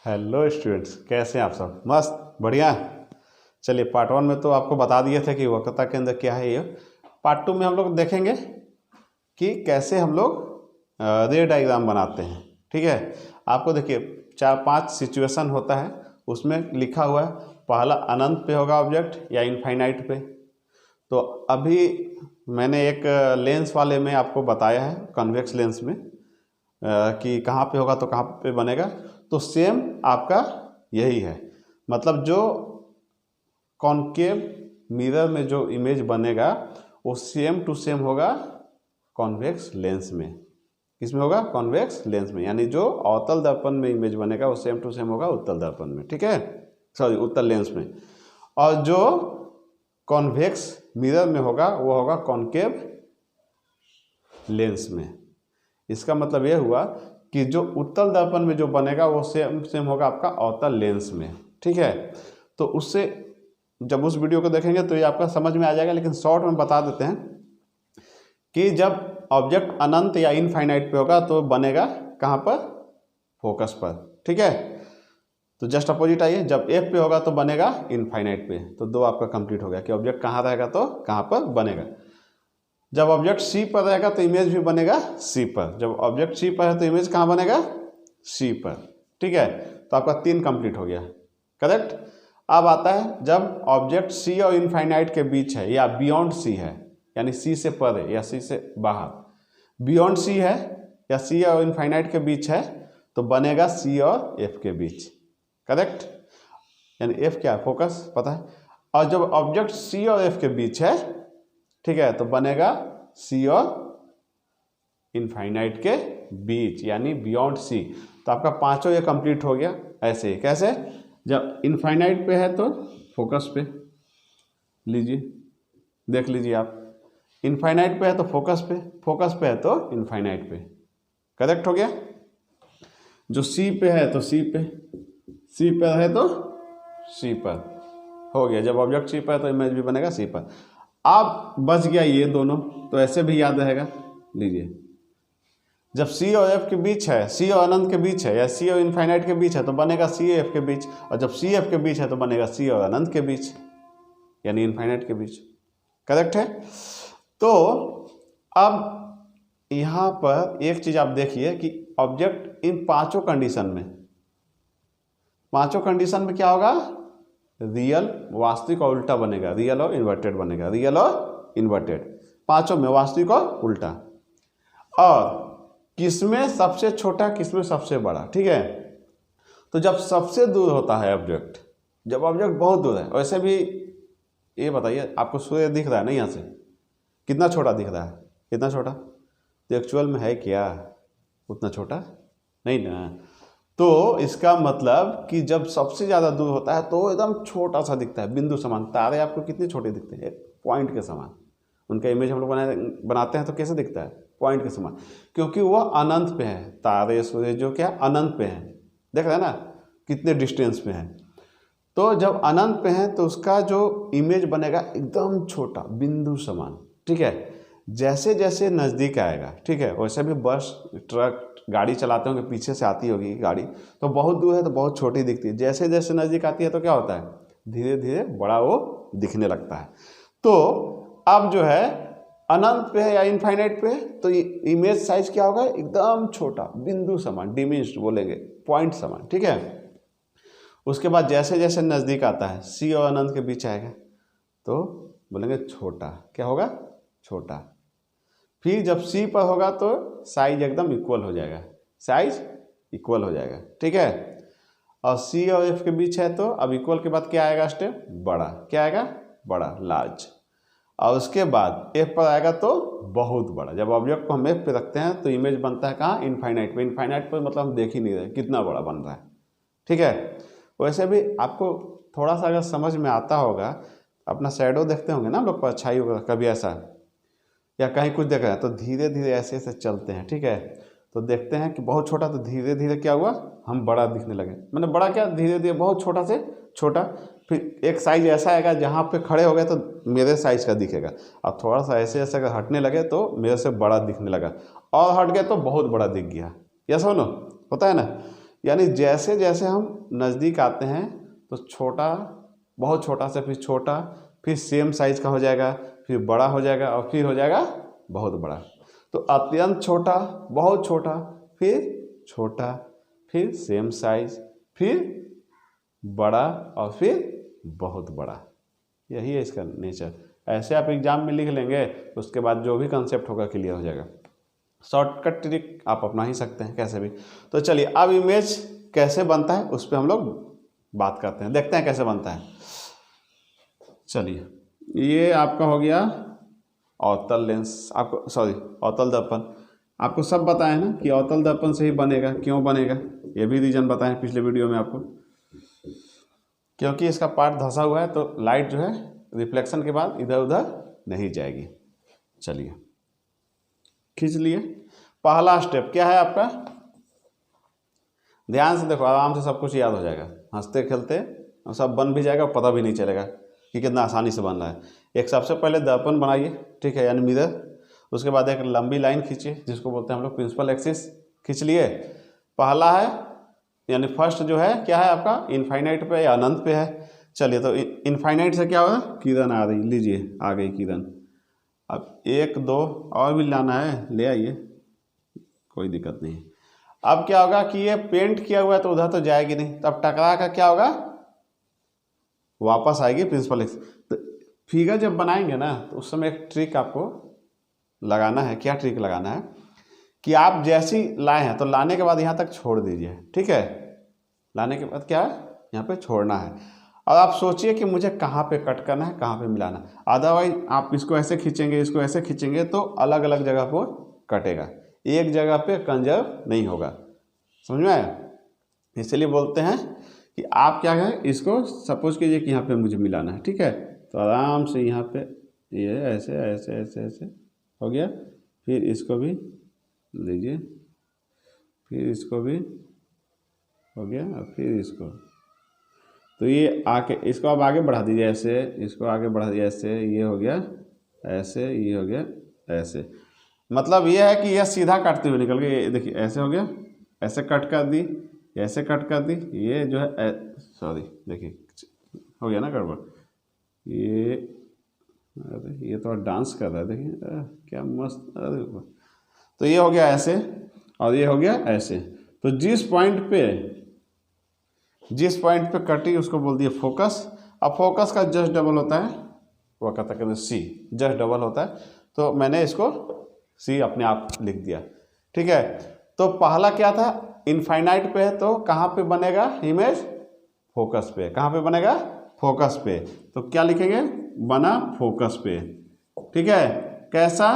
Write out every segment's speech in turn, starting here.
Hello students, कैसे हैं आप सब? मस्त, बढ़िया। चलिए, पार्ट 1 में तो आपको बता दिए थे कि वक्रता के अंदर क्या है ये। पार्ट 2 में हम लोग देखेंगे कि कैसे हम लोग रे डायग्राम बनाते हैं। ठीक है, आपको देखिए 4-5 सिचुएशन होता है, उसमें लिखा हुआ है पहला अनंत पे होगा ऑब्जेक्ट या इनफाइनाइट पे। तो अभी मैंने एक लेंस वाले में आपको बताया है, कन्वेक्स लेंस में, कि कहाँ पे होगा तो कहाँ पे बनेगा। तो सेम आपका यही है, मतलब जो कॉनकेव मिरर में जो इमेज बनेगा वो सेम टू सेम होगा कॉन्वेक्स लेंस में। किसमें होगा? कॉन्वेक्स लेंस में। यानी जो अवतल दर्पण में इमेज बनेगा वो सेम टू सेम होगा उत्तल दर्पण में। ठीक है, सॉरी, उत्तल लेंस में। और जो कॉन्वेक्स मिरर में होगा वो होगा कॉनकेव लेंस में। इसका मतलब ये हुआ कि जो उत्तल दर्पण में जो बनेगा वो सेम सेम होगा आपका अवतल लेंस में। ठीक है, तो उससे जब उस वीडियो को देखेंगे तो ये आपका समझ में आ जाएगा, लेकिन शॉर्ट में बता देते हैं कि जब ऑब्जेक्ट अनंत या इनफाइनाइट पे होगा तो बनेगा कहाँ पर? फोकस पर। ठीक है, तो जस्ट अपोजिट आइए, जब एफ पे होगा तो बनेगा इनफाइनाइट पे। तो दो आपका कंप्लीट हो गया कि ऑब्जेक्ट कहाँ रहेगा तो कहाँ पर बनेगा। जब ऑब्जेक्ट सी पर रहेगा तो इमेज भी बनेगा सी पर। जब ऑब्जेक्ट सी पर है तो इमेज कहाँ बनेगा? सी पर। ठीक है, तो आपका 3 कंप्लीट हो गया। करेक्ट। अब आता है जब ऑब्जेक्ट सी और इनफाइनाइट के बीच है या बियॉन्ड सी है, यानी सी से परे या सी से बाहर, बियॉन्ड सी है या सी और इनफाइनाइट के बीच है तो बनेगा सी और एफ के बीच। करेक्ट, यानी एफ क्या है? फोकस, पता है। और जब ऑब्जेक्ट सी और एफ के बीच है, ठीक है, तो बनेगा सी और इनफाइनाइट के बीच, यानी बियॉन्ड सी। तो आपका पांचों ये कंप्लीट हो गया। ऐसे ही कैसे? जब इनफाइनाइट पे है तो फोकस पे लीजिए, देख लीजिए आप। इनफाइनाइट पे है तो फोकस पे है तो इनफाइनाइट पे। करेक्ट हो गया। जो सी पे है तो सी पे है तो सी पर हो गया। जब ऑब्जेक्ट सी पर है तो इमेज भी बनेगा सी पर। अब बच गया ये दोनों, तो ऐसे भी याद रहेगा। लीजिए, जब सी और एफ के बीच है, सी और अनंत के बीच है या सी और इनफाइनाइट के बीच है तो बनेगा सी एफ के बीच। और जब सी एफ के बीच है तो बनेगा सी और अनंत के बीच, यानी इनफाइनाइट के बीच। करेक्ट है। तो अब यहाँ पर एक चीज आप देखिए कि ऑब्जेक्ट इन पांचों कंडीशन में क्या होगा? रियल, वास्तविक और उल्टा बनेगा। रियल और इन्वर्टेड बनेगा। रियल और इन्वर्टेड, पांचों में वास्तविक और उल्टा। और किसमें सबसे छोटा, किसमें सबसे बड़ा। ठीक है, तो जब सबसे दूर होता है ऑब्जेक्ट, जब ऑब्जेक्ट बहुत दूर है, वैसे भी ये बताइए आपको सूर्य दिख रहा है ना, यहाँ से कितना छोटा दिख रहा है? कितना छोटा? तो एक्चुअल में है क्या उतना छोटा? नहीं ना। तो इसका मतलब कि जब सबसे ज़्यादा दूर होता है तो एकदम छोटा सा दिखता है, बिंदु समान। तारे आपको कितने छोटे दिखते हैं? एक पॉइंट के समान। उनका इमेज हम लोग बनाते हैं तो कैसे दिखता है? पॉइंट के समान, क्योंकि वह अनंत पे है। तारे सूर्य जो क्या अनंत पे है, देख रहे हैं ना कितने डिस्टेंस पे है। तो जब अनंत पे है तो उसका जो इमेज बनेगा एकदम छोटा, बिंदु समान। ठीक है, जैसे जैसे नज़दीक आएगा, ठीक है, वैसे भी बस, ट्रक, गाड़ी चलाते होंगे, पीछे से आती होगी गाड़ी, तो बहुत दूर है तो बहुत छोटी दिखती है। जैसे जैसे नज़दीक आती है तो क्या होता है? धीरे धीरे बड़ा वो दिखने लगता है। तो अब जो है अनंत पे है या इनफाइनाइट पे है तो इमेज साइज क्या होगा? एकदम छोटा, बिंदु समान, डिमिनिश्ड बोलेंगे, पॉइंट समान। ठीक है, उसके बाद जैसे जैसे नज़दीक आता है, सी और अनंत के बीच आएगा तो बोलेंगे छोटा। क्या होगा? छोटा। फिर जब सी पर होगा तो साइज एकदम इक्वल हो जाएगा, साइज इक्वल हो जाएगा। ठीक है, और सी और एफ के बीच है तो अब इक्वल के बाद क्या आएगा स्टेप? बड़ा। क्या आएगा? बड़ा, लार्ज। और उसके बाद एफ पर आएगा तो बहुत बड़ा। जब ऑब्जेक्ट को हम एफ पे रखते हैं तो इमेज बनता है कहाँ? इनफाइनाइट पे। इनफाइनाइट पे मतलब हम देख ही नहीं रहे कितना बड़ा बन रहा है। ठीक है, वैसे भी आपको थोड़ा सा अगर समझ में आता होगा, अपना शैडो देखते होंगे ना लोग, परछाई होगा कभी ऐसा, या कहीं कुछ देख रहे हैं तो धीरे धीरे ऐसे ऐसे चलते हैं। ठीक है, तो देखते हैं कि बहुत छोटा, तो धीरे धीरे क्या हुआ? हम बड़ा दिखने लगे। मैंने बड़ा क्या? धीरे धीरे बहुत छोटा से छोटा। फिर एक साइज ऐसा आएगा जहाँ पे खड़े हो गए तो मेरे साइज का दिखेगा। अब थोड़ा सा ऐसे ऐसे अगर हटने लगे तो मेरे से बड़ा दिखने लगा, और हट गए तो बहुत बड़ा दिख गया। यस हो नो? होता है ना, यानी जैसे जैसे हम नज़दीक आते हैं तो छोटा, बहुत छोटा से फिर छोटा, फिर सेम साइज का हो जाएगा, फिर बड़ा हो जाएगा और फिर हो जाएगा बहुत बड़ा। तो अत्यंत छोटा, बहुत छोटा, छोटा, फिर सेम साइज, फिर बड़ा और फिर बहुत बड़ा। यही है इसका नेचर। ऐसे आप एग्जाम में लिख लेंगे, उसके बाद जो भी कंसेप्ट होगा क्लियर हो जाएगा। शॉर्टकट ट्रिक आप अपना ही सकते हैं कैसे भी। तो चलिए अब इमेज कैसे बनता है उस पर हम लोग बात करते हैं, देखते हैं कैसे बनता है। चलिए ये आपका हो गया अवतल लेंस, आपको सॉरी अवतल दर्पण। आपको सब बताया ना कि अवतल दर्पण से ही बनेगा। क्यों बनेगा ये भी रीजन बताएं पिछले वीडियो में आपको, क्योंकि इसका पार्ट धंसा हुआ है तो लाइट जो है रिफ्लेक्शन के बाद इधर उधर नहीं जाएगी। चलिए खींच लिए। पहला स्टेप क्या है आपका, ध्यान से देखो, आराम से सब कुछ याद हो जाएगा, हंसते खेलते और सब बन भी जाएगा, पता भी नहीं चलेगा कि कितना आसानी से बन रहा है। एक सबसे पहले दर्पण बनाइए, ठीक है, यानी मिरर। उसके बाद एक लंबी लाइन खींचिए जिसको बोलते हैं हम लोग प्रिंसिपल एक्सिस। खींच लिए। पहला है यानी फर्स्ट जो है क्या है आपका, इनफाइनाइट पे या अनंत पे है। चलिए तो इनफाइनाइट से क्या होगा, किरण आ रही, लीजिए आ गई किरण। अब 1 2 और भी लाना है, ले आइए, कोई दिक्कत नहीं। अब क्या होगा कि ये पेंट किया हुआ है तो उधर तो जाएगी नहीं, तब टकरा का क्या होगा, वापस आएगी प्रिंसिपल एक्सिस। तो फिगर जब बनाएंगे ना तो उस समय एक ट्रिक आपको लगाना है। क्या ट्रिक लगाना है कि आप जैसी लाए हैं तो लाने के बाद यहाँ तक छोड़ दीजिए, ठीक है। लाने के बाद क्या है, यहाँ पे छोड़ना है। और आप सोचिए कि मुझे कहाँ पे कट करना है, कहाँ पे मिलाना है। अदरवाइज आप इसको ऐसे खींचेंगे, इसको ऐसे खींचेंगे तो अलग अलग जगह पर कटेगा, एक जगह पे कंजर्व नहीं होगा। समझ में आया? इसलिए बोलते हैं कि आप क्या है, इसको सपोज कीजिए कि यहाँ पे मुझे मिलाना है, ठीक है। तो आराम से यहाँ पे ये ऐसे ऐसे ऐसे ऐसे हो गया। फिर इसको भी लीजिए, फिर इसको भी हो गया, और फिर इसको। तो ये आके इसको आप आगे बढ़ा दीजिए ऐसे, इसको आगे बढ़ा दीजिए ऐसे, ये हो गया ऐसे, ये हो गया ऐसे। मतलब ये है कि यह सीधा काटते हुए निकल गया। ये देखिए ऐसे हो गया, ऐसे कट कर दी, ऐसे कट कर दी। ये जो है सॉरी देखिए हो गया ना गड़बड़। ये अरे ये तो डांस कर रहा है, देखिए क्या मस्त। अरे तो ये हो गया ऐसे और ये हो गया ऐसे। तो जिस पॉइंट पे कटी उसको बोल दिए फोकस। अब फोकस का जस्ट डबल होता है, वो कहता है सी, जस्ट डबल होता है। तो मैंने इसको सी अपने आप लिख दिया, ठीक है। तो पहला क्या था, इनफाइनाइट पे है तो कहाँ पे बनेगा इमेज, फोकस पे। कहाँ पे बनेगा, फोकस पे। तो क्या लिखेंगे, बना फोकस पे, ठीक है। कैसा,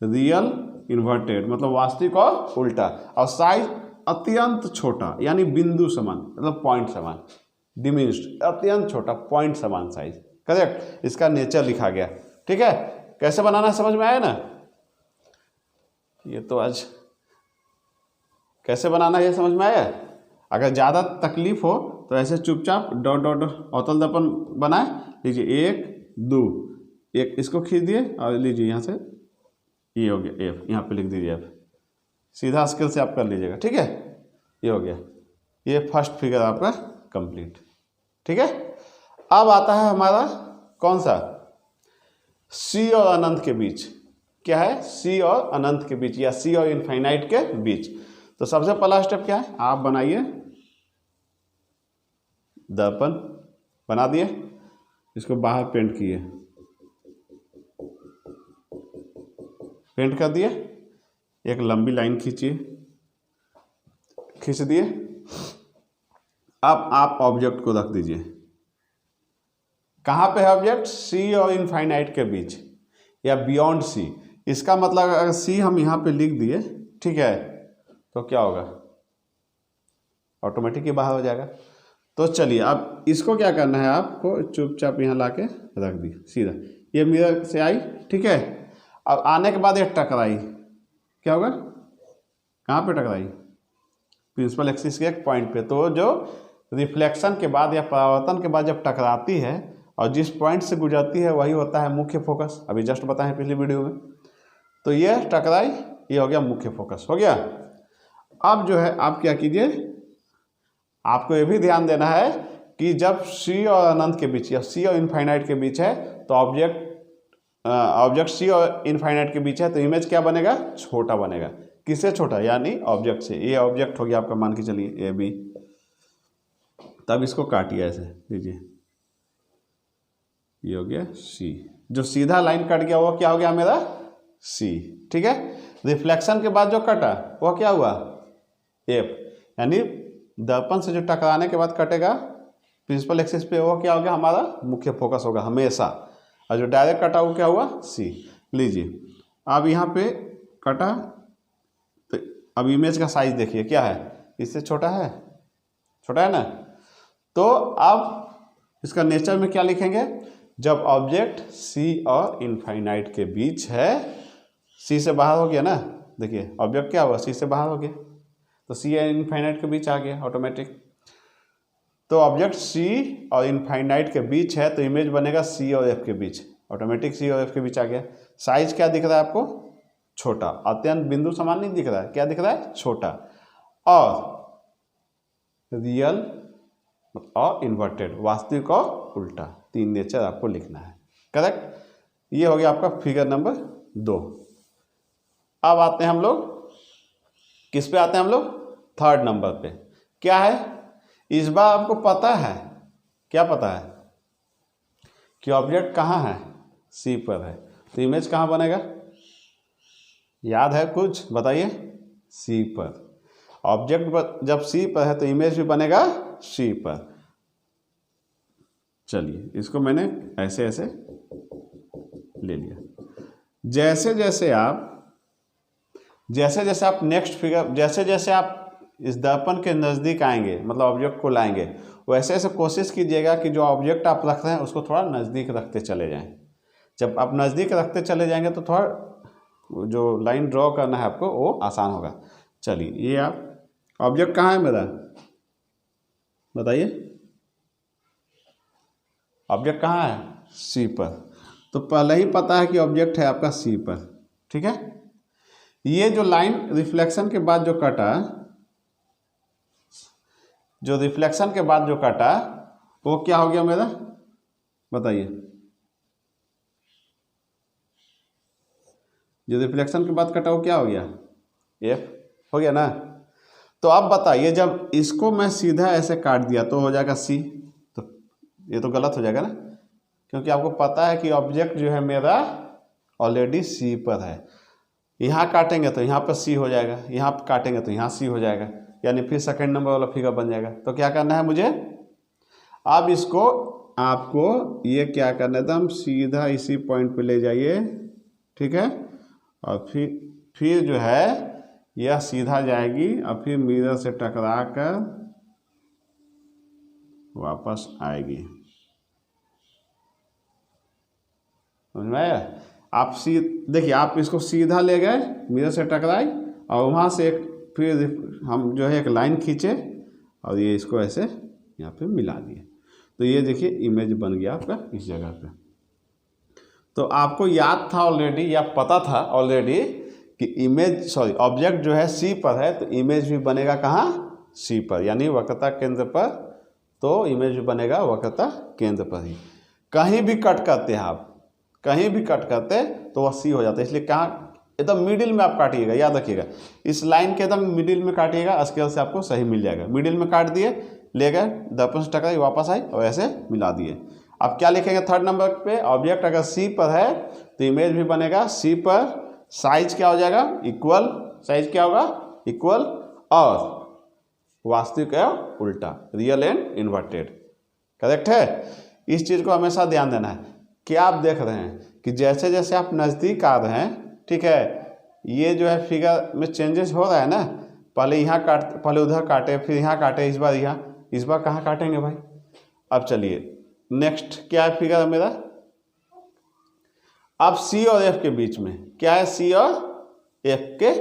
रियल इन्वर्टेड, मतलब वास्तविक और उल्टा। और साइज अत्यंत छोटा यानी बिंदु समान, मतलब पॉइंट समान, डिमिनिश्ड, अत्यंत छोटा पॉइंट समान साइज। करेक्ट, इसका नेचर लिखा गया, ठीक है। कैसे बनाना समझ में आया ना। ये तो आज कैसे बनाना ये समझ में आया। अगर ज़्यादा तकलीफ हो तो ऐसे चुपचाप डॉट डॉट अवतल दर्पण बनाए। लीजिए 1 2, एक इसको खींच दिए और लीजिए यहाँ से ये हो गया एफ, यहाँ पे लिख दीजिए एफ। सीधा स्केल से आप कर लीजिएगा, ठीक है। ये हो गया, ये फर्स्ट फिगर आपका कंप्लीट, ठीक है। अब आता है हमारा कौन सा, सी और अनंत के बीच। क्या है, सी और अनंत के बीच या सी और इनफाइनाइट के बीच। तो सबसे पहला स्टेप क्या है, आप बनाइए दर्पण, बना दिए, इसको बाहर पेंट किए, पेंट कर दिए। एक लंबी लाइन खींचिए, खींच दिए। अब आप ऑब्जेक्ट को रख दीजिए। कहाँ पे है ऑब्जेक्ट, सी और इनफाइनाइट के बीच या बियॉन्ड सी। इसका मतलब अगर सी हम यहाँ पे लिख दिए, ठीक है, तो क्या होगा, ऑटोमेटिक ही बाहर हो जाएगा। तो चलिए अब इसको क्या करना है, आपको चुपचाप यहाँ ला के रख दी सीधा। ये मिरर से आई, ठीक है। अब आने के बाद ये टकराई, क्या होगा, कहाँ पे टकराई, प्रिंसिपल एक्सिस के एक पॉइंट पे। तो जो रिफ्लेक्शन के बाद या परावर्तन के बाद जब टकराती है और जिस पॉइंट से गुजरती है वही होता है मुख्य फोकस। अभी जस्ट बताएं पिछली वीडियो में। तो ये टकराई, ये हो गया मुख्य फोकस, हो गया। अब जो है आप क्या कीजिए, आपको ये भी ध्यान देना है कि जब सी और अनंत के बीच या सी और इनफाइनाइट के बीच है तो ऑब्जेक्ट सी और इनफाइनाइट के बीच है तो इमेज क्या बनेगा, छोटा बनेगा। किससे छोटा, यानी ऑब्जेक्ट से। ये ऑब्जेक्ट हो गया आपका, मान के चलिए ए बी, तब इसको काटिए ऐसे, लीजिए ये हो गया सी, जो सीधा लाइन कट गया वो क्या हो गया मेरा सी, ठीक है। रिफ्लेक्शन के बाद जो कटा वो क्या हुआ एफ, यानी दर्पण से जो टकराने के बाद कटेगा प्रिंसिपल एक्सिस पे वो क्या हो गया हमारा मुख्य फोकस होगा हमेशा, और जो डायरेक्ट कटा वो क्या हुआ सी। लीजिए अब यहाँ पे कटा तो अब इमेज का साइज देखिए क्या है, इससे छोटा है, छोटा है ना। तो अब इसका नेचर में क्या लिखेंगे, जब ऑब्जेक्ट सी और इनफाइनाइट के बीच है, सी से बाहर हो गया ना, देखिए ऑब्जेक्ट क्या हुआ सी से बाहर हो गया, तो सी और इनफाइनाइट के बीच आ गया ऑटोमेटिक। तो ऑब्जेक्ट सी और इनफाइनाइट के बीच है तो इमेज बनेगा सी और एफ के बीच, ऑटोमेटिक सी और एफ के बीच आ गया। साइज क्या दिख रहा है आपको, छोटा, अत्यंत बिंदु समान नहीं दिख रहा है, क्या दिख रहा है छोटा। और रियल और इन्वर्टेड, वास्तविक और उल्टा, तीन नेचर आपको लिखना है, करेक्ट। ये हो गया आपका फिगर नंबर 2। अब आते हैं हम लोग किस पे आते हैं हम लोग, थर्ड नंबर पे। क्या है, इस बार आपको पता है, क्या पता है कि ऑब्जेक्ट कहाँ है, सी पर है, तो इमेज कहाँ बनेगा, याद है कुछ बताइए, सी पर। ऑब्जेक्ट जब सी पर है तो इमेज भी बनेगा सी पर। चलिए इसको मैंने ऐसे ऐसे ले लिया। जैसे जैसे आप नेक्स्ट फिगर, जैसे जैसे आप इस दर्पण के नज़दीक आएंगे, मतलब ऑब्जेक्ट को लाएंगे, वैसे ऐसे कोशिश कीजिएगा कि जो ऑब्जेक्ट आप रख रहे हैं उसको थोड़ा नज़दीक रखते चले जाएं। जब आप नज़दीक रखते चले जाएंगे तो थोड़ा जो लाइन ड्रॉ करना है आपको वो आसान होगा। चलिए ये आप, ऑब्जेक्ट कहाँ है मेरा बताइए, ऑब्जेक्ट कहाँ है सी पर, तो पहले ही पता है कि ऑब्जेक्ट है आपका सी पर, ठीक है। ये जो लाइन रिफ्लेक्शन के बाद जो कटा, जो रिफ्लेक्शन के बाद जो कटा वो क्या हो गया मेरा बताइए, जो रिफ्लेक्शन के बाद कटा वो क्या हो गया एफ हो गया ना। तो अब बताइए जब इसको मैं सीधा ऐसे काट दिया तो हो जाएगा सी, तो ये तो गलत हो जाएगा ना, क्योंकि आपको पता है कि ऑब्जेक्ट जो है मेरा ऑलरेडी सी पर है। यहाँ काटेंगे तो यहाँ पर सी हो जाएगा, यहाँ पर काटेंगे तो यहाँ सी हो जाएगा, यानी फिर सेकंड नंबर वाला फिगर बन जाएगा। तो क्या करना है मुझे, अब इसको आपको ये क्या करना है, एकदम सीधा इसी पॉइंट पे ले जाइए, ठीक है। और फिर जो है यह सीधा जाएगी और फिर मिरर से टकरा कर वापस आएगी, समझ में आया। आप देखिए आप इसको सीधा ले गए, मिरर से टकराई और वहाँ से एक फिर हम जो है एक लाइन खींचे और ये इसको ऐसे यहाँ पे मिला दिए, तो ये देखिए इमेज बन गया आपका इस जगह पे। तो आपको याद था ऑलरेडी या पता था ऑलरेडी कि इमेज ऑब्जेक्ट जो है सी पर है तो इमेज भी बनेगा कहाँ सी पर, यानी वक्रता केंद्र पर, तो इमेज भी बनेगा वक्रता केंद्र पर ही। कहीं भी कट करते हैं आप, कहीं भी कट करते तो वह सी हो जाता है, इसलिए कहाँ एकदम मिडिल में आप काटिएगा, याद रखिएगा इस लाइन के एकदम मिडिल में काटिएगा, स्केल से आपको सही मिल जाएगा। मिडिल में काट दिए, ले गए, दर्पण से टकराई वापस आई और ऐसे मिला दिए। अब क्या लिखेंगे थर्ड नंबर पे, ऑब्जेक्ट अगर सी पर है तो इमेज भी बनेगा सी पर। साइज क्या हो जाएगा इक्वल, साइज क्या होगा इक्वल, और वास्तविक है उल्टा, रियल एंड इन्वर्टेड, करेक्ट है। इस चीज़ को हमेशा ध्यान देना है। क्या आप देख रहे हैं कि जैसे जैसे आप नज़दीक आ रहे हैं, ठीक है, ये जो है फिगर में चेंजेस हो रहा है ना, पहले यहाँ काट, पहले उधर काटे, फिर यहाँ काटे, इस बार यहाँ, इस बार कहाँ काटेंगे भाई। अब चलिए नेक्स्ट क्या है फिगर मेरा, अब सी और एफ के बीच में क्या है, सी और एफ के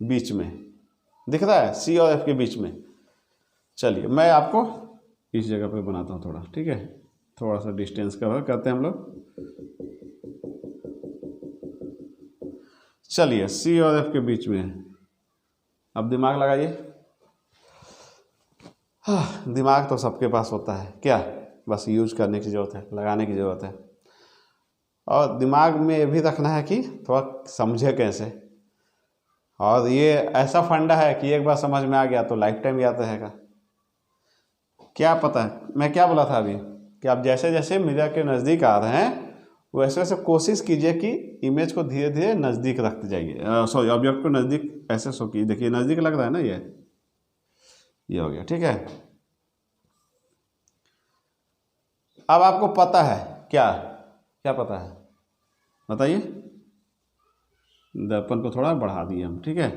बीच में दिख रहा है, सी और एफ के बीच में। चलिए मैं आपको इस जगह पे बनाता हूँ थोड़ा, ठीक है, थोड़ा सा डिस्टेंस कवर करते हैं हम लोग। चलिए सी और एफ के बीच में, अब दिमाग लगाइए। हाँ, दिमाग तो सबके पास होता है, क्या बस यूज करने की ज़रूरत है, लगाने की ज़रूरत है। और दिमाग में ये भी रखना है कि थोड़ा समझे कैसे। और ये ऐसा फंडा है कि एक बार समझ में आ गया तो लाइफ टाइम याद रहेगा। क्या पता है मैं क्या बोला था अभी, कि आप जैसे जैसे मिरर के नज़दीक आ रहे हैं वैसे वैसे कोशिश कीजिए कि इमेज को धीरे धीरे नज़दीक रखते जाइए, सॉरी ऑब्जेक्ट को नज़दीक ऐसे शो कीजिए। देखिए नज़दीक लग रहा है ना, ये हो गया, ठीक है। अब आपको पता है क्या, क्या पता है बताइए। दर्पण को थोड़ा बढ़ा दिए हम, ठीक है।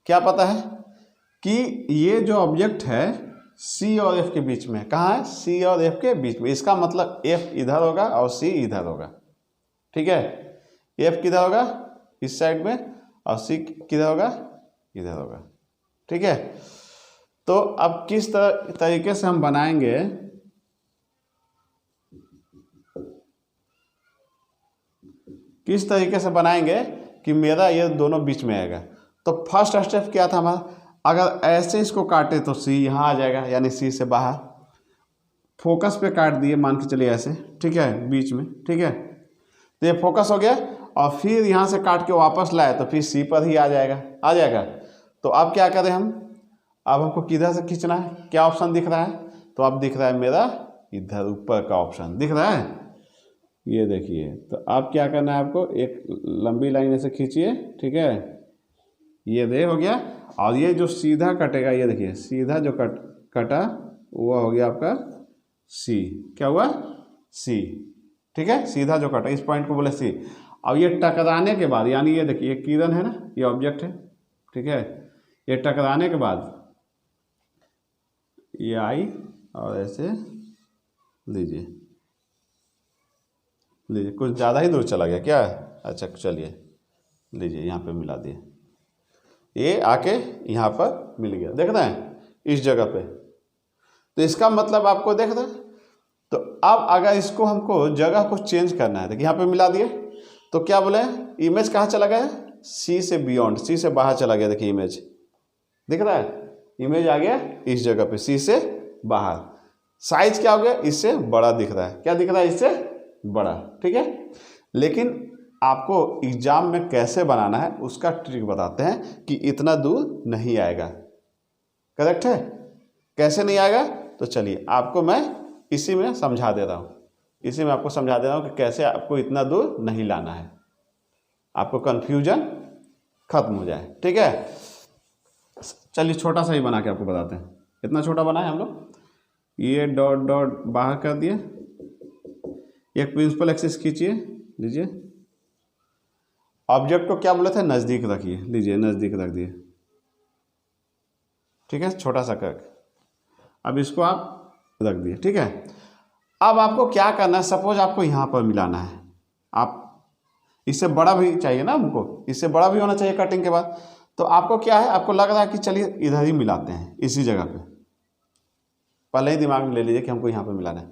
क्या पता है कि ये जो ऑब्जेक्ट है सी और एफ के बीच में, कहाँ है, सी और एफ के बीच में। इसका मतलब एफ इधर होगा और सी इधर होगा, ठीक है। एफ किधर होगा, इस साइड में, और सी किधर होगा, इधर होगा, ठीक है। तो अब किस तरीके से हम बनाएंगे, किस तरीके से बनाएंगे कि मेरा ये दोनों बीच में आएगा। तो फर्स्ट स्टेप क्या था हमारा, अगर ऐसे इसको काटे तो सी यहाँ आ जाएगा, यानी सी से बाहर। फोकस पे काट दिए, मान के चलिए ऐसे, ठीक है, बीच में, ठीक है। तो ये फोकस हो गया, और फिर यहाँ से काट के वापस लाए तो फिर सी पर ही आ जाएगा। तो अब क्या करें हम, अब हमको किधर से खींचना है, क्या ऑप्शन दिख रहा है, तो अब दिख रहा है मेरा इधर ऊपर का ऑप्शन दिख रहा है, ये देखिए। तो अब क्या करना है आपको, एक लंबी लाइन ऐसे खींचिए, ठीक है, ये दे हो गया। और ये जो सीधा कटेगा, ये देखिए सीधा जो कटा वो हो गया आपका सी, क्या हुआ, सी, ठीक है। सीधा जो कटा, इस पॉइंट को बोले सी। अब ये टकराने के बाद, यानी ये देखिए ये किरण है ना, ये ऑब्जेक्ट है, ठीक है। ये टकराने के बाद ये आई और ऐसे लीजिए कुछ ज़्यादा ही दूर चला गया क्या, अच्छा चलिए लीजिए यहाँ पे मिला दिए, ये आके यहाँ पर मिल गया, देख रहे हैं इस जगह पे। तो इसका मतलब आपको देख रहे हैं। तो अब अगर इसको हमको जगह को चेंज करना है, देखिए यहाँ पे मिला दिए, तो क्या बोले, इमेज कहाँ चला गया, सी से बियॉन्ड, सी से बाहर चला गया। देखिए इमेज दिख रहा है, इमेज आ गया इस जगह पे, सी से बाहर। साइज क्या हो गया, इससे बड़ा दिख रहा है, क्या दिख रहा है, इससे बड़ा, ठीक है। लेकिन आपको एग्जाम में कैसे बनाना है उसका ट्रिक बताते हैं कि इतना दूर नहीं आएगा, करेक्ट है। कैसे नहीं आएगा, तो चलिए आपको मैं इसी में समझा दे रहा हूँ, इसी में आपको समझा दे रहा हूँ कि कैसे आपको इतना दूर नहीं लाना है, आपको कन्फ्यूजन खत्म हो जाए, ठीक है। चलिए छोटा सा ही बना के आपको बताते हैं। इतना छोटा बनाए हम लोग, ये डॉट डॉट बाहर कर दिए, एक प्रिंसिपल एक्सिस खींचिए, लीजिए। ऑब्जेक्ट को क्या बोले थे, नज़दीक रखिए, लीजिए नज़दीक रख दिए, ठीक है, छोटा सा करके। अब इसको आप रख दिए, ठीक है। अब आपको क्या करना है, सपोज आपको यहाँ पर मिलाना है, आप इससे बड़ा भी चाहिए ना हमको, इससे बड़ा भी होना चाहिए कटिंग के बाद। तो आपको क्या है, आपको लग रहा है कि चलिए इधर ही मिलाते हैं, इसी जगह पे, पहले ही दिमाग में ले लीजिए कि हमको यहाँ पे मिलाना है।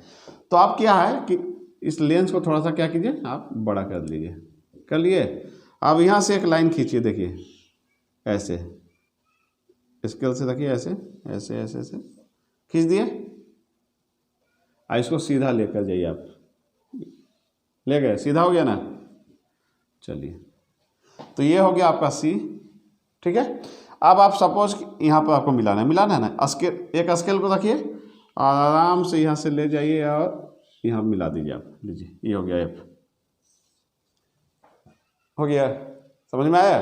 तो आप क्या है कि इस लेंस को थोड़ा सा क्या कीजिए, आप बड़ा कर लीजिए, कर लिए। अब यहाँ से एक लाइन खींचिए, देखिए ऐसे स्केल से रखिए, ऐसे ऐसे ऐसे ऐसे खींच दिए। इसको सीधा लेकर जाइए, आप ले गए, सीधा हो गया ना, चलिए। तो ये हो गया आपका सी, ठीक है। अब आप सपोज यहाँ पर आपको मिलाना है ना, स्केल, एक स्केल को रखिए और आराम से यहाँ से ले जाइए और यहाँ मिला दीजिए आप, लीजिए ये हो गया एफ, हो गया, समझ में आया।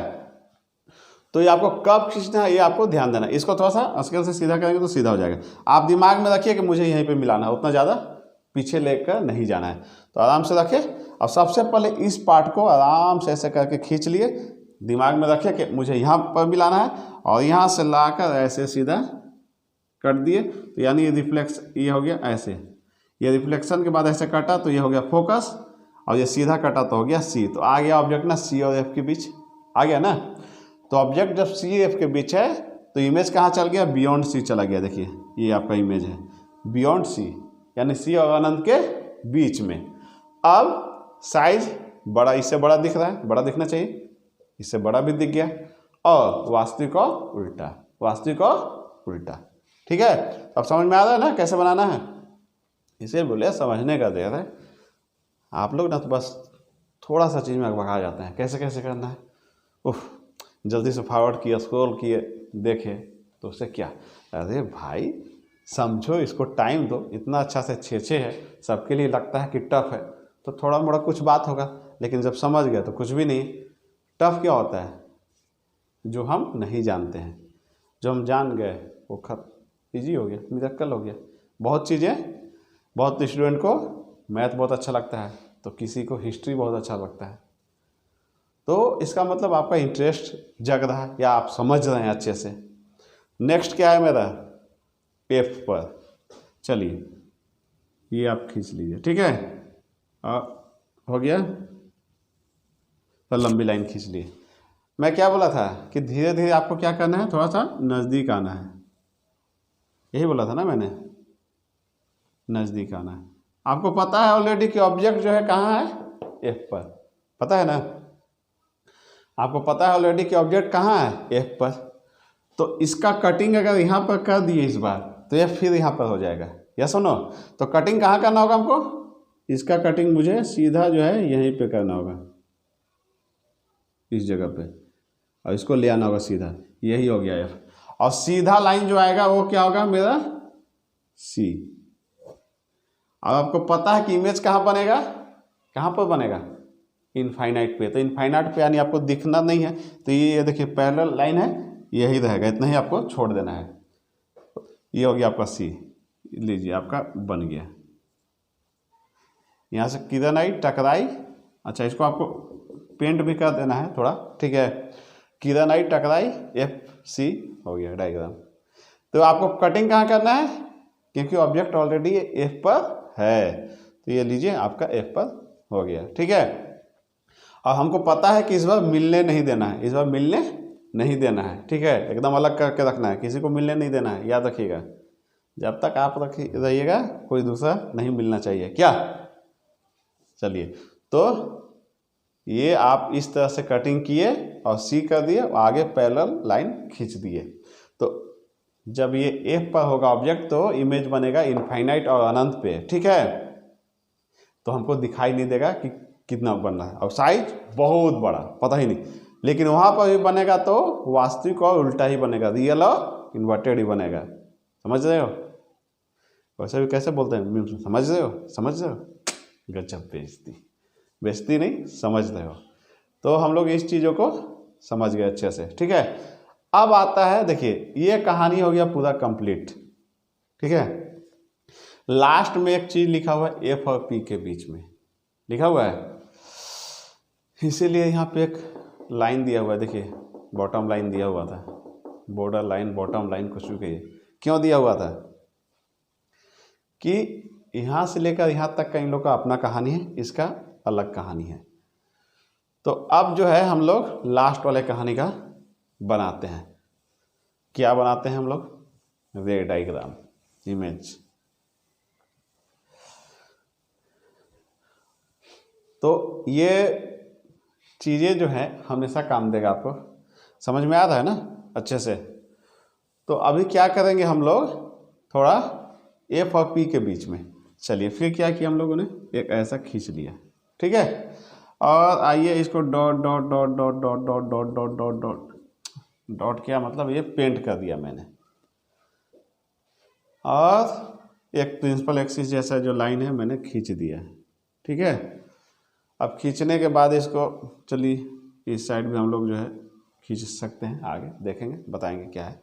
तो ये आपको कब खींचना है ये आपको ध्यान देना है। इसको थोड़ा सा स्केल से सीधा करेंगे तो सीधा हो जाएगा। आप दिमाग में रखिए कि मुझे यहीं पे मिलाना है, उतना ज़्यादा पीछे लेकर नहीं जाना है। तो आराम से रखिए, और सबसे पहले इस पार्ट को आराम से ऐसे करके खींच लिए, दिमाग में रखिए कि मुझे यहाँ पर मिलाना है, और यहाँ से लाकर ऐसे सीधा कट दिए। तो यानी ये रिफ्लेक्स, ये हो गया ऐसे, ये रिफ्लेक्शन के बाद ऐसे काटा तो ये हो गया फोकस, और ये सीधा कटा तो हो गया सी। तो आ गया ऑब्जेक्ट ना सी और एफ के बीच, आ गया ना। तो ऑब्जेक्ट जब सी एफ के बीच है तो इमेज कहाँ चल गया, बियॉन्ड सी चला गया। देखिए ये आपका इमेज है बियॉन्ड सी, यानी सी और अनंत के बीच में। अब साइज बड़ा, इससे बड़ा दिख रहा है, बड़ा दिखना चाहिए, इससे बड़ा भी दिख गया। और वास्तविक और उल्टा, वास्तविक और उल्टा, ठीक है, अब समझ में आ रहा है ना कैसे बनाना है, इसे बोले समझने का देर है। आप लोग ना तो बस थोड़ा सा चीज़ में भगा जाते हैं, कैसे कैसे करना है, उफ जल्दी से फॉरवर्ड किया, स्क्रॉल किए, देखे तो उससे क्या। अरे भाई समझो, इसको टाइम दो, इतना अच्छा से 6 है, सबके लिए लगता है कि टफ है तो थोड़ा मोड़ा कुछ बात होगा, लेकिन जब समझ गए तो कुछ भी नहीं। टफ क्या होता है, जो हम नहीं जानते हैं, जो हम जान गए वो खत्म, ईजी हो गया, मिरेकल हो गया। बहुत चीज़ें, बहुत स्टूडेंट को मैथ बहुत अच्छा लगता है तो किसी को हिस्ट्री बहुत अच्छा लगता है, तो इसका मतलब आपका इंटरेस्ट जग रहा है या आप समझ रहे हैं अच्छे से। नेक्स्ट क्या है मेरा, एफ पर, चलिए ये आप खींच लीजिए, ठीक है, हो गया, तो लंबी लाइन खींच लिए। मैं क्या बोला था कि धीरे धीरे आपको क्या करना है, थोड़ा सा नज़दीक आना है, यही बोला था ना मैंने, नज़दीक आना है। आपको पता है ऑलरेडी कि ऑब्जेक्ट जो है कहाँ है, एफ पर, पता है ना, आपको पता है ऑलरेडी कि ऑब्जेक्ट कहाँ है, एफ पर। तो इसका कटिंग अगर यहाँ पर कर दिए इस बार तो ये फिर यहाँ पर हो जाएगा, या सुनो, तो कटिंग कहाँ करना होगा हमको, इसका कटिंग मुझे सीधा जो है यहीं पे करना होगा, इस जगह पे, और इसको ले आना होगा सीधा, यही हो गया एफ। और सीधा लाइन जो आएगा वो क्या होगा मेरा, सी। अब आपको पता है कि इमेज कहाँ बनेगा, कहाँ पर बनेगा, इनफाइनाइट पे, तो इनफाइनाइट पे यानी आपको दिखना नहीं है, तो ये देखिए पैरेलल लाइन है, यही रहेगा, इतना ही आपको छोड़ देना है। ये हो गया आपका सी, लीजिए आपका बन गया। यहाँ से किधर आई, टकराई, अच्छा इसको आपको पेंट भी कर देना है थोड़ा, ठीक है, किधर आई टकराई, एफ सी हो गया डायग्राम। तो आपको कटिंग कहाँ करना है, क्योंकि ऑब्जेक्ट ऑलरेडी एफ पर है, तो ये लीजिए आपका एफ पर हो गया, ठीक है। अब हमको पता है कि इस बार मिलने नहीं देना है, इस बार मिलने नहीं देना है, ठीक है, एकदम अलग करके रखना है, किसी को मिलने नहीं देना है, याद रखिएगा, जब तक आप रहिएगा कोई दूसरा नहीं मिलना चाहिए, क्या। चलिए, तो ये आप इस तरह से कटिंग किए और सी कर दिए, आगे पैरेलल लाइन खींच दिए, तो जब ये एफ पर होगा ऑब्जेक्ट तो इमेज बनेगा इनफाइनाइट और अनंत पे, ठीक है, तो हमको दिखाई नहीं देगा कि कितना बन रहा है, और साइज बहुत बड़ा पता ही नहीं, लेकिन वहाँ पर भी बनेगा तो वास्तविक और उल्टा ही बनेगा, रियल और इन्वर्टेड ही बनेगा, समझ रहे हो। वैसे भी कैसे बोलते हैं, समझ रहे हो, समझ रहे हो, गजब बेइज्जती, बेइज्जती नहीं, समझ रहे हो। तो हम लोग इस चीज़ों को समझ गए अच्छे से, ठीक है। अब आता है, देखिए ये कहानी हो गया पूरा कंप्लीट, ठीक है। लास्ट में एक चीज़ लिखा हुआ है, एफ और पी के बीच में लिखा हुआ है, इसीलिए यहाँ पे एक लाइन दिया हुआ है, देखिए बॉटम लाइन दिया हुआ था, बॉर्डर लाइन, बॉटम लाइन, कुछ भी कहिए, क्यों दिया हुआ था कि यहाँ से लेकर यहाँ तक का इन लोग का अपना कहानी है, इसका अलग कहानी है। तो अब जो है हम लोग लास्ट वाले कहानी का बनाते हैं, क्या बनाते हैं हम लोग, रे डायग्राम, इमेज। तो ये चीज़ें जो है हमेशा काम देगा, आपको समझ में आ रहा है ना अच्छे से। तो अभी क्या करेंगे हम लोग, थोड़ा एफ और पी के बीच में, चलिए फिर क्या किया हम लोगों ने, एक ऐसा खींच लिया, ठीक है, और आइए इसको dot dot dot dot dot dot dot dot dot dot dot, क्या मतलब ये पेंट कर दिया मैंने, और एक प्रिंसिपल एक्सिस जैसा जो लाइन है मैंने खींच दिया, ठीक है। अब खींचने के बाद इसको, चलिए इस साइड भी हम लोग जो है खींच सकते हैं, आगे देखेंगे बताएंगे क्या है।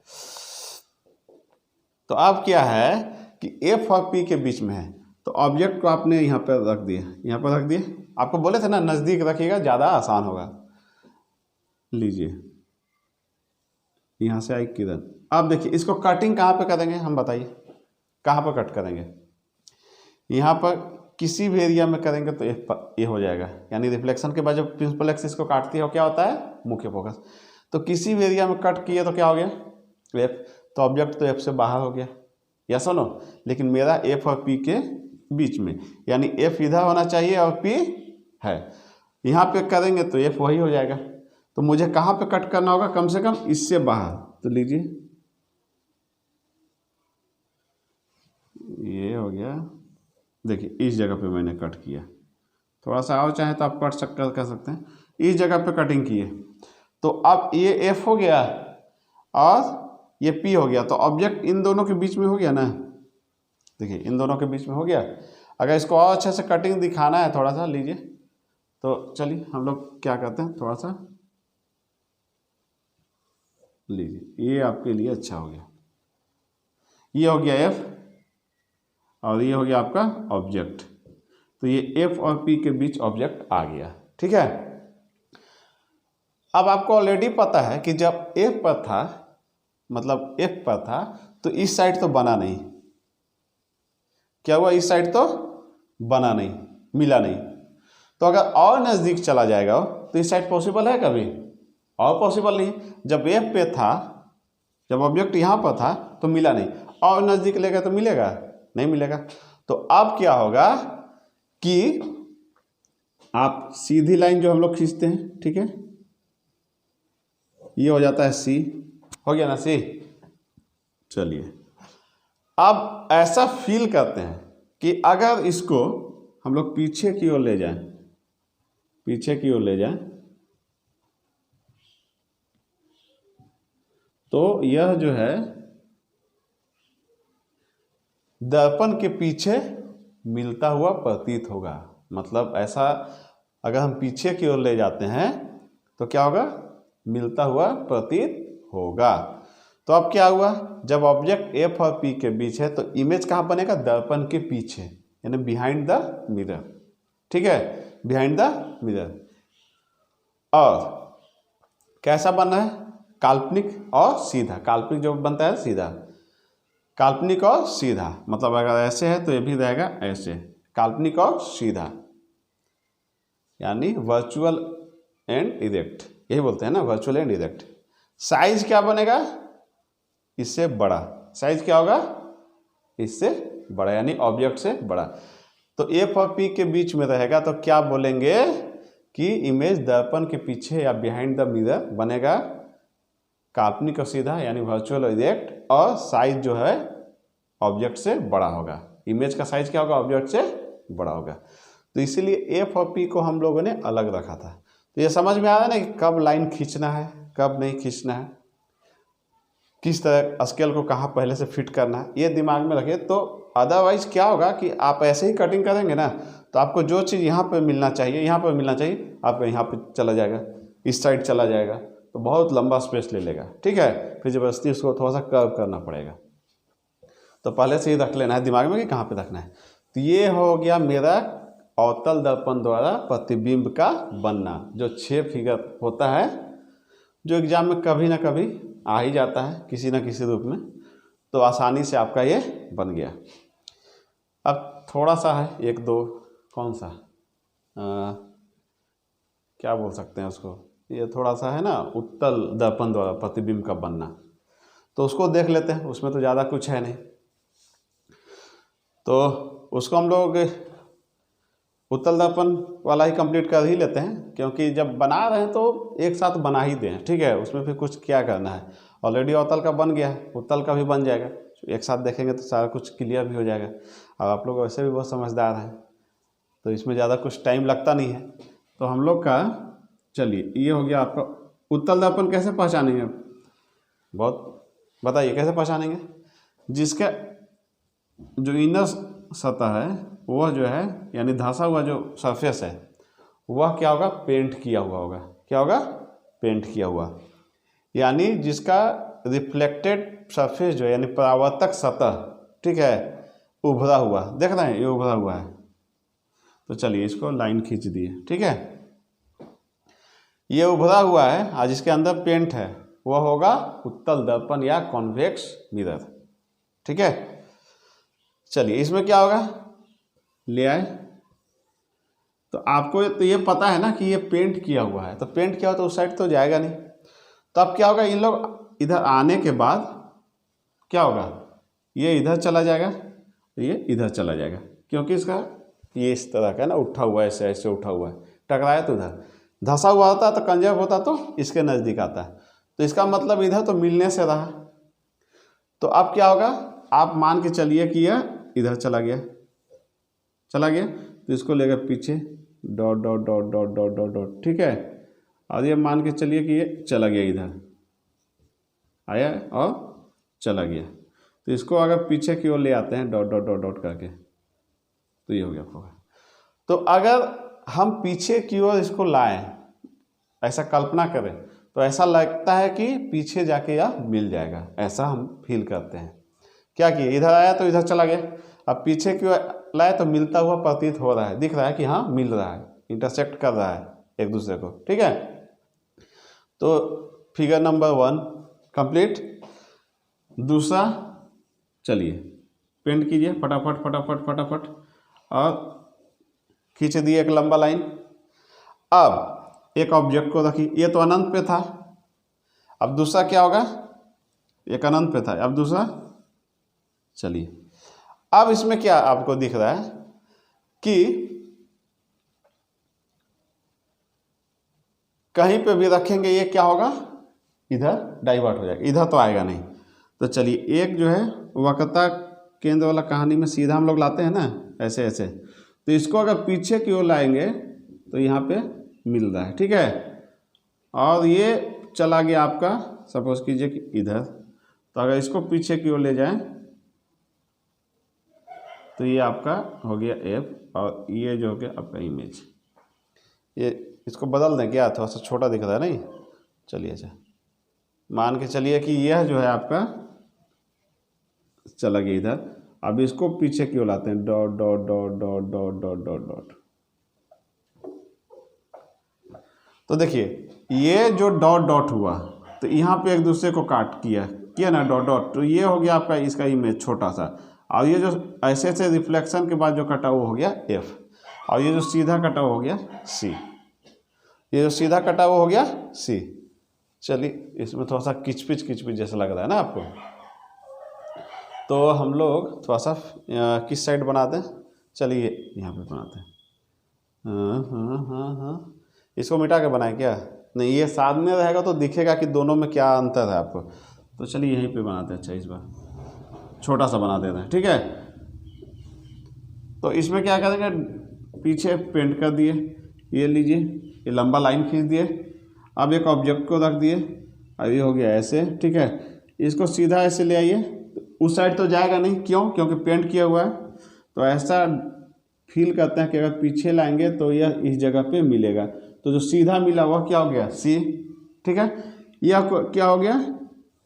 तो अब क्या है कि एफ और पी के बीच में है, तो ऑब्जेक्ट को आपने यहाँ पर रख दिया, यहाँ पर रख दिया, आपको बोले थे ना नज़दीक रखिएगा ज़्यादा आसान होगा। लीजिए यहाँ से आई किधर, अब देखिए इसको कटिंग कहाँ पे करेंगे हम, बताइए कहाँ पर कट करेंगे, यहाँ पर किसी भी एरिया में करेंगे तो ये हो जाएगा, यानी रिफ्लेक्शन के बाद जब प्रिंसिपल एक्सिस को काटती है क्या होता है, मुख्य फोकस। तो किसी भी एरिया में कट किए तो क्या हो गया, एफ, तो ऑब्जेक्ट तो एफ से बाहर हो गया, या सुनो, लेकिन मेरा एफ और पी के बीच में, यानी एफ इधर होना चाहिए और पी है, यहाँ पे करेंगे तो एफ वही हो जाएगा। तो मुझे कहाँ पे कट करना होगा, कम से कम इससे बाहर, तो लीजिए हो गया, देखिए इस जगह पे मैंने कट किया, थोड़ा सा और चाहे तो आप कर सकते हैं, इस जगह पे कटिंग किए, तो अब ये एफ हो गया और ये पी हो गया, तो ऑब्जेक्ट इन दोनों के बीच में हो गया ना, देखिए इन दोनों के बीच में हो गया। अगर इसको और अच्छे से कटिंग दिखाना है थोड़ा सा, लीजिए, तो चलिए हम लोग क्या करते हैं, थोड़ा सा लीजिए, ये आपके लिए अच्छा हो गया, ये हो गया एफ और ये हो गया आपका ऑब्जेक्ट, तो ये एफ और पी के बीच ऑब्जेक्ट आ गया, ठीक है। अब आपको ऑलरेडी पता है कि जब एफ पर था, मतलब एफ पर था, तो इस साइड तो बना नहीं, क्या हुआ, इस साइड तो बना नहीं, मिला नहीं, तो अगर और नज़दीक चला जाएगा तो इस साइड पॉसिबल है कभी, और पॉसिबल नहीं। जब एफ पे था, जब ऑब्जेक्ट यहाँ पर था तो मिला नहीं, और नज़दीक लेगा तो मिलेगा, नहीं मिलेगा। तो अब क्या होगा कि आप सीधी लाइन जो हम लोग खींचते हैं, ठीक है, ये हो जाता है सी, हो गया ना सी। चलिए अब ऐसा फील करते हैं कि अगर इसको हम लोग पीछे की ओर ले जाएं, पीछे की ओर ले जाएं, तो यह जो है दर्पण के पीछे मिलता हुआ प्रतीत होगा। मतलब ऐसा अगर हम पीछे की ओर ले जाते हैं तो क्या होगा, मिलता हुआ प्रतीत होगा। तो अब क्या हुआ, जब ऑब्जेक्ट एफ और पी के बीच है तो इमेज कहाँ बनेगा, दर्पण के पीछे, यानी बिहाइंड द मिरर, ठीक है, बिहाइंड द मिरर। और कैसा बनना है, काल्पनिक और सीधा, काल्पनिक जो बनता है सीधा, काल्पनिक और सीधा, मतलब अगर ऐसे है तो ये भी रहेगा ऐसे, काल्पनिक और सीधा, यानी वर्चुअल एंड इरेक्ट, यही बोलते हैं ना, वर्चुअल एंड इरेक्ट। साइज क्या बनेगा, इससे बड़ा, साइज क्या होगा, इससे बड़ा, यानी ऑब्जेक्ट से बड़ा। तो एफ और पी के बीच में रहेगा तो क्या बोलेंगे कि इमेज दर्पण के पीछे या बिहाइंड द मिरर बनेगा काल्पनिक और सीधा, यानी वर्चुअल और इरेक्ट, और साइज जो है ऑब्जेक्ट से बड़ा होगा। इमेज का साइज क्या होगा, ऑब्जेक्ट से बड़ा होगा। तो इसीलिए एफ और पी को हम लोगों ने अलग रखा था। तो ये समझ में आ रहा है ना कि कब लाइन खींचना है, कब नहीं खींचना है, किस तरह स्केल को कहाँ पहले से फिट करना है, ये दिमाग में रखिए। तो अदरवाइज क्या होगा कि आप ऐसे ही कटिंग करेंगे ना, तो आपको जो चीज़ यहाँ पे मिलना चाहिए, यहाँ पे मिलना चाहिए, आपको यहाँ पे चला जाएगा, इस साइड चला जाएगा, तो बहुत लंबा स्पेस ले लेगा, ठीक है। फिर ज़बरदस्ती उसको थोड़ा सा कर्व करना पड़ेगा। तो पहले से ही रख लेना है दिमाग में कि कहाँ पे रखना है। तो ये हो गया मेरा अवतल दर्पण द्वारा प्रतिबिंब का बनना, जो 6 फिगर होता है, जो एग्जाम में कभी ना कभी आ ही जाता है किसी न किसी रूप में। तो आसानी से आपका ये बन गया। अब थोड़ा सा है, एक दो, कौन सा क्या बोल सकते हैं उसको, ये थोड़ा सा है ना, उत्तल दर्पण द्वारा प्रतिबिंब का बनना, तो उसको देख लेते हैं। उसमें तो ज़्यादा कुछ है नहीं, तो उसको हम लोग उत्तल दर्पण वाला ही कंप्लीट कर ही लेते हैं, क्योंकि जब बना रहे हैं तो एक साथ बना ही दें, ठीक है। उसमें फिर कुछ क्या करना है, ऑलरेडी अवतल का बन गया है, उत्तल का भी बन जाएगा, एक साथ देखेंगे तो सारा कुछ क्लियर भी हो जाएगा। और आप लोग वैसे भी बहुत समझदार हैं, तो इसमें ज़्यादा कुछ टाइम लगता नहीं है। तो हम लोग का, चलिए ये हो गया आपका उत्तल दर्पण। कैसे पहचानेंगे आप, बहुत बताइए कैसे पहचानेंगे। जिसका जो इनर सतह है वह जो है, यानी धंसा हुआ जो सरफेस है, वह क्या होगा, पेंट किया हुआ होगा। क्या होगा, पेंट किया हुआ, यानी जिसका रिफ्लेक्टेड सरफेस जो है, यानी परावर्तक सतह, ठीक है, उभरा हुआ, देख रहे हैं ये उभरा हुआ है। तो चलिए इसको लाइन खींच दिए, ठीक है। ये उभरा हुआ है और जिसके अंदर पेंट है वह होगा उत्तल दर्पण या कॉन्वेक्स मिरर, ठीक है। चलिए इसमें क्या होगा, ले आए, तो आपको तो ये पता है ना कि ये पेंट किया हुआ है, तो पेंट किया हुआ तो उस साइड तो जाएगा नहीं। तो अब क्या होगा, इन लोग इधर आने के बाद क्या होगा, ये इधर चला जाएगा, ये इधर चला जाएगा, क्योंकि इसका ये इस तरह का है ना, उठा हुआ है, ऐसे ऐसे उठा हुआ है, टकराया तो उधर, धंसा हुआ होता तो कंजर्व होता तो इसके नज़दीक आता है। तो इसका मतलब इधर तो मिलने से रहा। तो अब क्या होगा, आप मान के चलिए कि यह इधर चला गया, तो इसको लेकर पीछे dot dot dot dot dot dot dot, ठीक है। और ये मान के चलिए कि ये चला गया, इधर आया और चला गया, तो इसको अगर पीछे की ओर ले आते हैं डॉट डॉट डॉट डॉट करके, तो ये हो गया होगा। तो अगर हम पीछे की ओर इसको लाएं, ऐसा कल्पना करें, तो ऐसा लगता है कि पीछे जाके यह मिल जाएगा, ऐसा हम फील करते हैं। क्या किए, इधर आया तो इधर चला गया, अब पीछे की ओर लाए तो मिलता हुआ प्रतीत हो रहा है, दिख रहा है कि हाँ मिल रहा है, इंटरसेक्ट कर रहा है एक दूसरे को, ठीक है। तो फिगर नंबर 1 कंप्लीट। दूसरा, चलिए पेंट कीजिए फटाफट फटाफट फटाफट, और खींच दिए एक लंबा लाइन। अब एक ऑब्जेक्ट को रखिए, ये तो अनंत पे था, अब दूसरा क्या होगा, एक अनंत पे था, अब दूसरा, चलिए अब इसमें क्या आपको दिख रहा है कि कहीं पे भी रखेंगे ये क्या होगा, इधर डाइवर्ट हो जाएगा, इधर तो आएगा नहीं। तो चलिए एक जो है वक्रता केंद्र वाला कहानी में सीधा हम लोग लाते हैं ना, ऐसे ऐसे, तो इसको अगर पीछे की ओर लाएंगे तो यहाँ पे मिल रहा है, ठीक है। और ये चला गया आपका, सपोज कीजिए कि इधर, तो अगर इसको पीछे की ओर ले जाएं तो ये आपका हो गया एफ, और ये जो हो गया आपका इमेज। ये इसको बदल दें क्या, थोड़ा सा छोटा दिख रहा है नहीं, चलिए अच्छा मान के चलिए कि यह जो है आपका चला गया इधर, अब इसको पीछे क्यों लाते हैं, dot dot dot dot dot dot dot dot. तो देखिए ये जो डॉट डॉट हुआ, तो यहाँ पे एक दूसरे को काट किया ना डॉट डॉट, तो ये हो गया आपका इसका इमेज छोटा सा, और ये जो ऐसे से रिफ्लेक्शन के बाद जो कटा वो हो गया एफ, और ये जो सीधा कटा वो हो गया सी, ये जो सीधा कटा वो हो गया सी। चलिए इसमें थोड़ा सा किचपिच जैसा लग रहा है ना आपको, तो हम लोग थोड़ा सा किस साइड बनाते हैं, चलिए यहाँ पे बनाते हैं, हाँ इसको मिटा के बनाए क्या, नहीं ये साथ में रहेगा तो दिखेगा कि दोनों में क्या अंतर है आपको, तो चलिए यहीं पे बनाते हैं। अच्छा इस बार छोटा सा बना देते हैं, ठीक है। तो इसमें क्या करेंगे, पीछे पेंट कर दिए, ये लीजिए ये लंबा लाइन खींच दिए, अब एक ऑब्जेक्ट को रख दिए, अब ये हो गया ऐसे, ठीक है। इसको सीधा ऐसे ले आइए, उस साइड तो जाएगा नहीं, क्यों, क्योंकि पेंट किया हुआ है, तो ऐसा फील करते हैं कि अगर पीछे लाएंगे तो यह इस जगह पे मिलेगा, तो जो सीधा मिला हुआ क्या हो गया सी, ठीक है। यह क्या हो गया,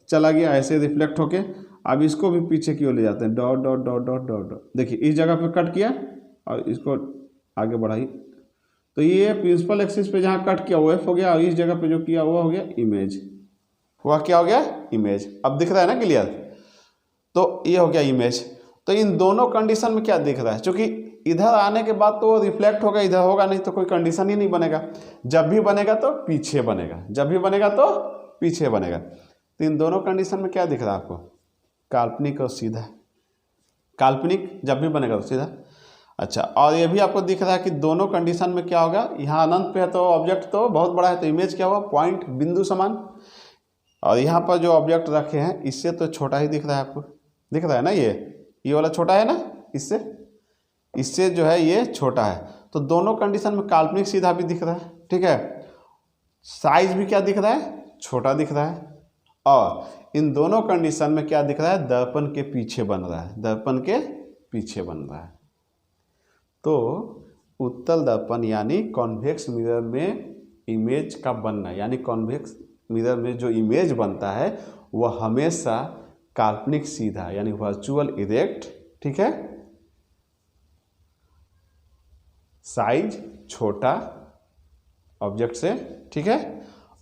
चला गया ऐसे रिफ्लेक्ट होके, अब इसको भी पीछे की ओर ले जाते हैं, dot dot dot dot dot dot, देखिए इस जगह पे कट किया और इसको आगे बढ़ाई, तो ये प्रिंसिपल एक्सिस पे जहाँ कट किया वो एफ हो गया, और इस जगह पे जो किया वो हो गया इमेज, हुआ क्या हो गया इमेज। अब दिख रहा है ना क्लियर, तो ये हो गया इमेज। तो इन दोनों कंडीशन में क्या दिख रहा है, क्योंकि इधर आने के बाद तो रिफ्लेक्ट होगा, इधर होगा नहीं, तो कोई कंडीशन ही नहीं बनेगा, जब भी बनेगा तो पीछे बनेगा, जब भी बनेगा तो पीछे बनेगा। तो इन दोनों कंडीशन में क्या दिख रहा है आपको, काल्पनिक और सीधा, काल्पनिक जब भी बनेगा तो सीधा। अच्छा, और ये भी आपको दिख रहा है कि दोनों कंडीशन में क्या होगा, यहाँ अनंत पे है तो ऑब्जेक्ट तो बहुत बड़ा है, तो इमेज क्या हुआ, पॉइंट बिंदु समान, और यहाँ पर जो ऑब्जेक्ट रखे हैं इससे तो छोटा ही दिख रहा है आपको, दिख रहा है ना, ये वाला छोटा है ना, इससे जो है ये छोटा है, तो दोनों कंडीशन में काल्पनिक सीधा भी दिख रहा है, ठीक है। साइज भी क्या दिख रहा है, छोटा दिख रहा है, और इन दोनों कंडीशन में क्या दिख रहा है, दर्पण के पीछे बन रहा है, दर्पण के पीछे बन रहा है। तो उत्तल दर्पण यानी कॉन्वेक्स मिरर में इमेज का बनना, यानी कॉन्वेक्स मिरर में जो इमेज बनता है वह हमेशा काल्पनिक सीधा यानी वर्चुअल इरेक्ट, ठीक है, साइज छोटा ऑब्जेक्ट से, ठीक है,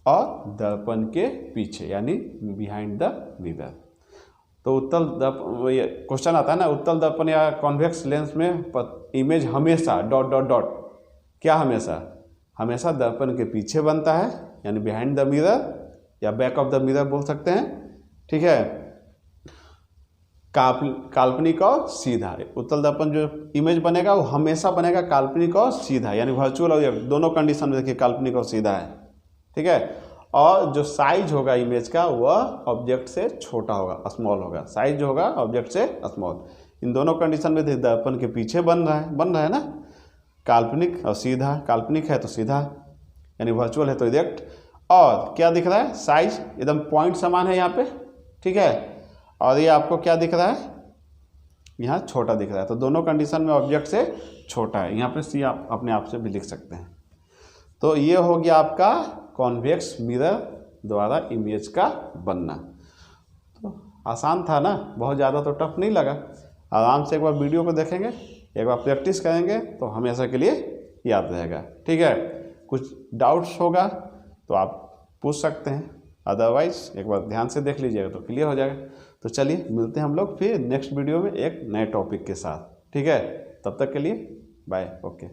और दर्पण के पीछे यानी बिहाइंड द मिरर। तो उत्तल दर्पण, ये क्वेश्चन आता है ना, उत्तल दर्पण या कॉन्वेक्स लेंस में इमेज हमेशा डॉट डॉट डॉट, क्या हमेशा दर्पण के पीछे बनता है, यानी बिहाइंड द मिरर या बैक ऑफ द मिरर बोल सकते हैं, ठीक है। काल्पनिक और सीधा, उत्तल दर्पण जो इमेज बनेगा वो हमेशा बनेगा काल्पनिक और सीधा, यानी वर्चुअल और दोनों कंडीशन में देखिए काल्पनिक और सीधा है, ठीक है। और जो साइज होगा इमेज का वह ऑब्जेक्ट से छोटा होगा, स्मॉल होगा, साइज जो होगा ऑब्जेक्ट से स्मॉल, इन दोनों कंडीशन में दर्पण के पीछे बन रहा है ना, काल्पनिक और सीधा, काल्पनिक है तो सीधा यानी वर्चुअल है तो डायरेक्ट। और क्या दिख रहा है, साइज एकदम पॉइंट समान है यहाँ पे, ठीक है। और ये आपको क्या दिख रहा है, यहाँ छोटा दिख रहा है, तो दोनों कंडीशन में ऑब्जेक्ट से छोटा है। यहाँ पे सी आप अपने आप से भी लिख सकते हैं। तो ये हो गया आपका कॉन्वेक्स मिरर द्वारा इमेज का बनना। तो आसान था ना, बहुत ज़्यादा तो टफ नहीं लगा। आराम से एक बार वीडियो को देखेंगे, एक बार प्रैक्टिस करेंगे तो हमेशा के लिए याद रहेगा, ठीक है। कुछ डाउट्स होगा तो आप पूछ सकते हैं, अदरवाइज एक बार ध्यान से देख लीजिएगा तो क्लियर हो जाएगा। तो चलिए मिलते हैं हम लोग फिर नेक्स्ट वीडियो में एक नए टॉपिक के साथ, ठीक है। तब तक के लिए बाय, ओके।